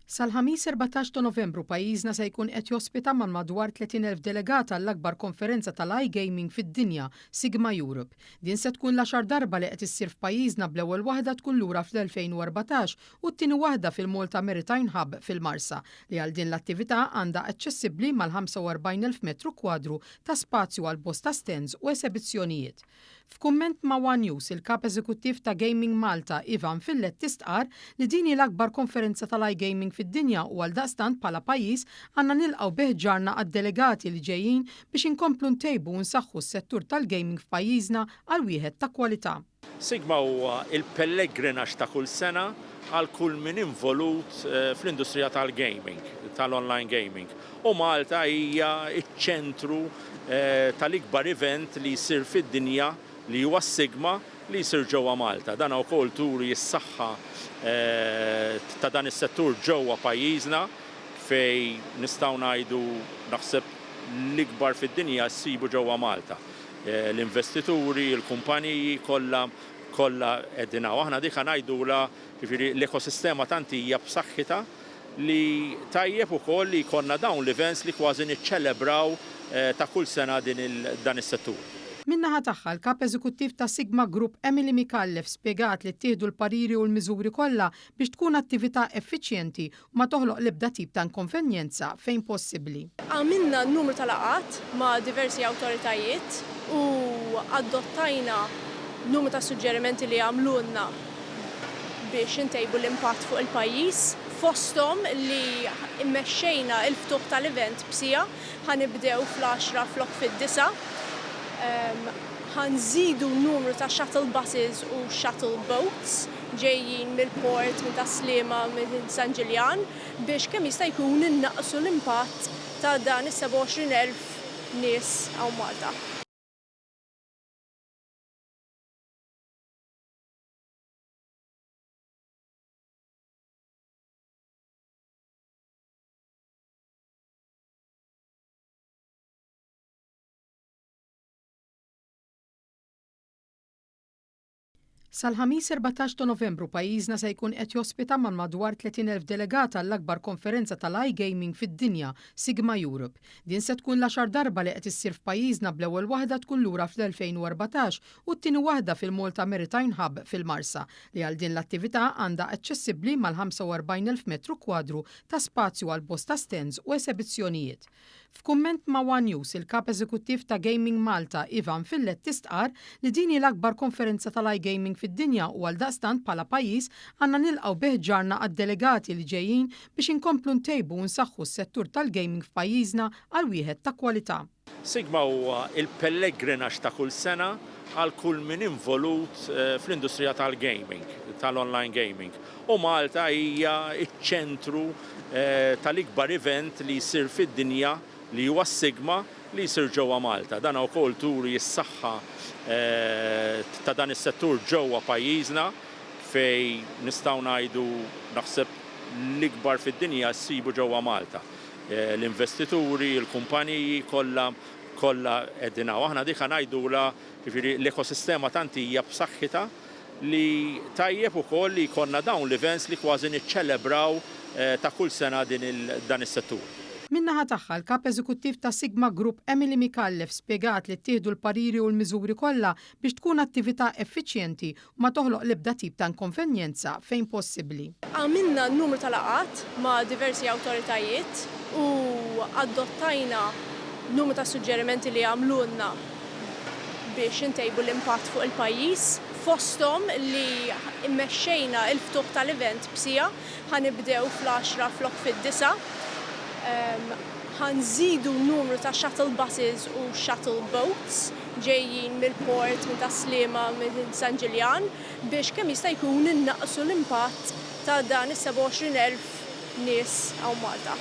Sal-ħamis 14 ta' Novembru pajjiżna se jkun qed jospita mal madwar 30,000 delegata għall-akbar konferenza tal-iGaming fid-dinja Sigma Europe. Din se tkun l-10 darba li qed issir f'pajjiżna bl-ewwel waħda tkun lura fl-2014 u t-tieni waħda fil-Malta Maritime Hub fil-Marsa li għal din l-attività għandha aċċessibbli mal-45,000 metru kwadru ta' spazju għal bosta stands u esebizzjonijiet. F'kumment ma' One News, il-kap eżekuttiv ta' Gaming Malta Ivan Fillet tistqar li din hi l-akbar konferenza tal-iGaming fid-dinja u għaldaqstant bħala pajjiż għandna nilqgħu biħ-ġarna għad-delegati li ġejjin biex inkomplu ntejbu u nsaħħu s-settur tal-gaming f'pajjiżna għal wieħed ta' kwalità. Sigma huwa il-pellegrinax ta' kull sena għal kull min involut fl-industrija tal-gaming, tal-online gaming. U Malta hija iċ-ċentru tal-ikbar event li jsir fid-dinja li huwa Sigma li jsir ġewwa Malta. Dan wkoll turi s-saħħa ta' dan is-settur ġewwa pajjiżna fejn nistgħu ngħidu naħseb l-ikbar fid-dinja ssibu ġewwa Malta. L-investituri, il-kumpaniji kollha qegħdin hawn. Aħna dik ngħidula l-ekosistema tant hija b'saħħitha li tajjeb ukoll li jkollna dawn l-events li kważi niċċelebraw ta' kull sena dan is-settur. Min-naħa tagħha l-kap eżekuttiv ta' Sigma Group Emily Mikallef spjegat li ttieħdu l-pariri u l-miżuri kollha biex tkun attività effiċjenti u ma toħloq l-ebda tip ta' inkonvenjenza fejn possibbli. Għamilna n-numru tal-laqat ma' diversi awtoritajiet u adottajna numru ta' suġġerimenti li għamlunna biex intejbu l-impatt fuq il-pajjiż. Fosthom li immexxejna il-ftuħ tal-event b'sija ħanibdew fl-10 flok fid-9. Ħanżidu n-numru ta' shuttle buses u shuttle boats ġejjin mill-port, minn Taslima, minn San Ġiljan biex kemm jista' jkun innaqsu l-impatt ta' dan is-27,000 nies hawn Malta. Sal-ħamis 14 ta' Novembru pajjiżna se jkun qed jospita mal madwar 30,000 delegata għall-akbar konferenza tal-iGaming fid-dinja Sigma Europe. Din se tkun l-10 darba li qed issir f'pajjiżna bl-ewwel waħda tkun lura fl-2014 u t-tieni waħda fil-Malta Maritime Hub fil-Marsa li għal din l-attività għandha aċċessibbli mal-45,000 metru kwadru ta' spazju għal bosta stands u esebizzjonijiet. F'kumment ma' One News, il-kap eżekuttiv ta' Gaming Malta Ivan Fillet tistqar li din hi l-akbar konferenza tal-iGaming fid-dinja u għaldaqstant bħala pajjiż għandna nilqgħu biħ-ġarna għad-delegati li ġejjin biex inkomplu ntejbu u nsaħħu s-settur tal-gaming f'pajjiżna għal wieħed ta' kwalità. Sigma huwa il-pellegrinax ta' kull sena għal kull min involut fl-industrija tal-gaming, tal-online gaming. U Malta hija iċ-ċentru tal-ikbar event li jsir fid-dinja li huwa Sigma li jsir ġewwa Malta. Dan wkoll turi s-saħħa ta' dan is-settur ġewwa pajjiżna fejn nistgħu ngħidu naħseb l-ikbar fid-dinja ssibu ġewwa Malta. L-investituri, il-kumpaniji kollha qegħdin hawn. Aħna dik ngħidula l-ekosistema tant hija b'saħħitha li tajjeb ukoll li jkollna dawn l-events li kważi niċċelebraw ta' kull sena dan is-settur. Min-naħa tagħha l-kap eżekuttiv ta' Sigma Group Emily Mikallef spjegat li ttieħdu l-pariri u l-miżuri kollha biex tkun attività effiċjenti u ma toħloq l-ebda tip ta' inkonvenjenza fejn possibbli. Għamilna n-numru tal-laqat ma' diversi awtoritajiet u adottajna numru ta' suġġerimenti li għamlunna biex intejbu l-impatt fuq il-pajjiż. Fosthom li immexxejna il-ftuħ tal-event b'sija ħanibdew fl-10 flok fid-9. Ħanżidu n-numru ta' shuttle buses u shuttle boats ġejjin mill-port, minn Taslima, minn San Ġiljan biex kemm jista' jkun innaqsu l-impatt ta' dan is-27,000 nies hawn Malta.